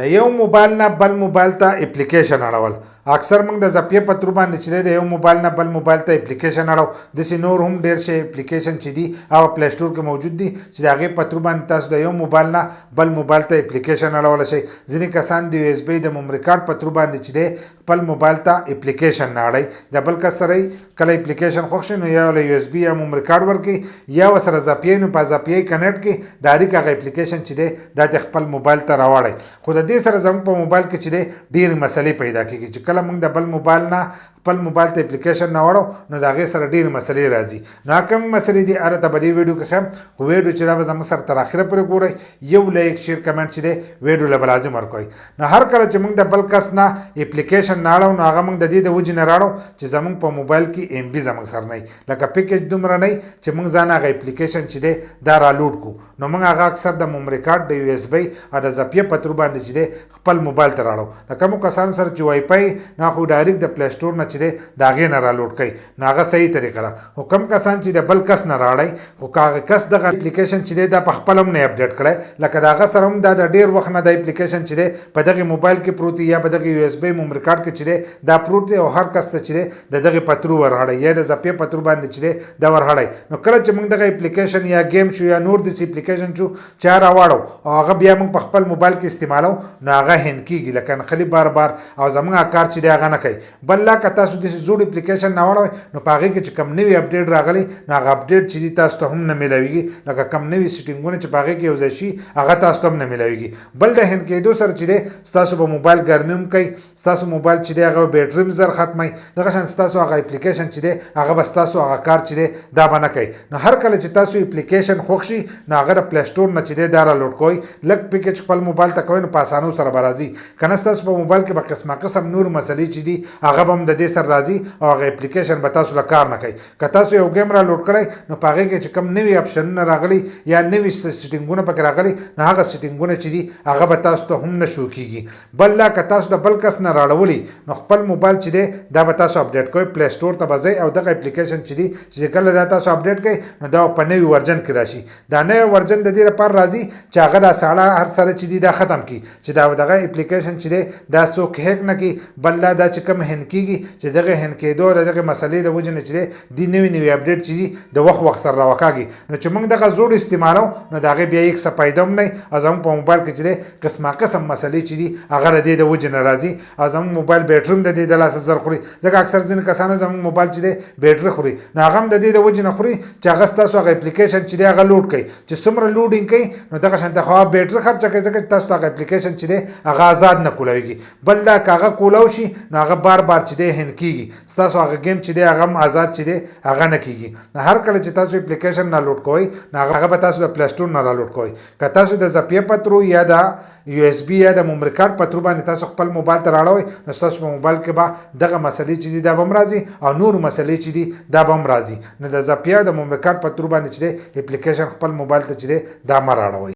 یو موبایل نه بل موبایل ته اپلیکیشن اړول اکثر موږ د زپیه په تر باندې چې د یو موبایل نه بل موبایل ته اپلیکیشن اړو داسې نور هم ډېر شي اپلیکیشن چې دي هغه پلی سټور کې موجود دي چې د هغې په تر باندې تاسو د یو موبایل نه بل موبایل ته اپلیکیشن اړولی شئ. ځینې کسان د یو ایس بي د میموري کارډ په تر باندې چې دی خپل موبایل ته اپلیکیشن نه اړئ د بل کس سره کله اپلیکیشن خوښ شي نو یا له یو ایس بي یا میموري کارډ ورکړي یا ورسره زپیه نو په زپیه کنیکټ کړي ډایرکټ هغه اپلیکیشن چې دی دا د خپل موبایل ته راوړئ. خو د دې سره زموږ په موبایل کې چې دی ډېرې مسلې پیدا کېږي چې کله موږ د بل موبایل نه خپل موبایل ته اپلیکیشن نه وړو نو د هغې سره ډېرې مسلې راځي. نو هغه کومې مسلې دي هغه ته به دې ویډیو کې ښیم خو ویډیو چې دا به زموږ سره تر اخره پورې ګورئ یو لایک شیر کمنټ چې دی ویډیو له به لازم ورکوئ. نو هر کله چې موږ د بل کس نه اپلیکیشن نه اړو نو هغه موږ د دې د وجې نه راړو چې زموږ په موبایل کې ام بي زموږ سره نه وي لکه پیکیج دومره نه وي چې موږ ځان هغه اپلیکیشن چې دی دا رالوډ کړو نو موږ هغه اکثر د میموري کارډ د یو ایس بي او د زپیه په تر باندې چې دی خپل موبایل ته راړو. د کومو کسانو سره چې وای فای نه خو ډایرکټ د پلی سټور نه چې دی د هغې نه رالوډ کوي نو هغه صحیح طریقه ده. خو کوم کسان چې د بل کس نه راړئ خو که هغه کس دغه اپلیکیشن چې دی دا په خپل هم نه اپډیټ کړی لکه د هغه سره هم دا د ډېر وخت نه د اپلیکیشن چې دی په دغې موبایل کې پروت یا په دغه یو ایس بي میموري کارډ کې چې دی دا پروت دی او هر کس ته چې دی د دغې په ترو ورهړئ یا د زپیې په تر باندې چې دی دا ورهړئ. نو کله چې موږ دغه اپلیکیشن یا گیم شو یا نور داسې اپلیکیشن شو چا راواړو او هغه بیا موږ په خپل موبایل کې استعمالو نو هغه هینډ کېږي لکه نښلي بار بار او زموږ کار چې دی هغه نه کوي. بل لا که تاسو داسې زوړ اپلیکیشن نه واړوئ نو په هغې کې چې کوم نوي اپډیټ راغلی نو هغه اپډیټ چې دي تاسو ته هم نه میلاویږي لکه کوم نوي سیټینګونه چې په هغې کې یو ځای شي هغه تاسو ته هم نه میلاویږي. بل د هینډ کېدو سره چې دی ستاسو په موبایل ګرمي هم کوي ستاسو موبایل چې دی هغه بیټري هم زر ختموي دغه شان ستاسو هغه اپلیکیشن چې دی هغه به ستاسو هغه کار چې دی دا به نه کوي. نو هر کله چې تاسو اپلیکیشن خوښ شي نو هغه د پلی سټور نه چې دی دا رالوډ کوئ لږ پیکیج خپل موبایل ته کوئ نو په اسانو سره به راځي که نه ستاسو په موبایل کې به قسمه قسم نور مسلې چې دي هغه به هم د دې سره راځي او هغه اپلیکیشن به تاسو له کار نه کوي. که تاسو یو ګیم رالوډ کړئ نو په هغې کې چې کوم نوي اپشنونه راغلي یا نوي سیټینګونه پکې راغلي نو هغه سیټینګونه چې دي هغه به تاسو ته هم نه شو کېږي. بل لا که تاسو د بل کس نه راړولي نو خپل موبایل چې دی دا به تاسو اپډیټ کوئ پلی سټور ته به ځئ او دغه اپلیکیشن چې دي چې کله دا تاسو اپډیټ کوئ نو دا په نوي ورجن کې راشي. دا نوی ورجن د دې لپاره راځي چې هغه دا ساړه هر سره چې دي دا ختم کړي چې دا دغه اپلیکیشن چې دی دا څوک هیک نه کړي. بل لا دا چې کوم هینډ کېږي چې دغه هینډ کېدو د دغه مسلې د وجې نه چې دی نوي نوي اپډیټ چې دي د وخت سره راوکاږي نو چې موږ دغه زوړ استعمالو نو د هغې بیا هېڅ څه فایده هم نه وي او زموږ په موبایل کې چې دی قسمه قسم مسلې چې دي هغه د دې د وجې نه راځي او زموږ موبایل بیټري هم د دې د لاسه زر خوري ځکه اکثر ځینې کسانو زموږ موبایل چې دی بیټري خوري نو هغه هم د دې د وجې نه خوري چې هغه ستاسو هغه اپلیکیشن چې دی هغه لوډ کوي چې څومره لوډینګ کوي نو دغه شانته خو بیټري خرچه کوي ځکه چې تاسو ته هغه اپلیکیشن چې دی هغه آزاد نه کولاویږي. بل دا که هغه کولاو شي نو هغه بار بار چې دی هینډ کېږي ستاسو هغه گیم چې دی هغه هم آزاد چې دی هغه نه کېږي. نو هر کله چې تاسو اپلیکیشن نه لوډ کوئ نو هغه به تاسو د پلی سټور نه رالوډ کوئ. که تاسو د زپیه په ترو یا د یو ایس بي یا د میموري کارډ په تر باندې تاسو خپل موبایل ته راړوئ نو ستاسو په موبایل کې به دغه مسلې چې دي دا به هم راځي او نور مسلې چې دي دا به هم راځي. نو د زپیه د میموري کارډ په تر باندې چې دی اپلیکیشن خپل موبایل ته چې دی دا مه راړوئ.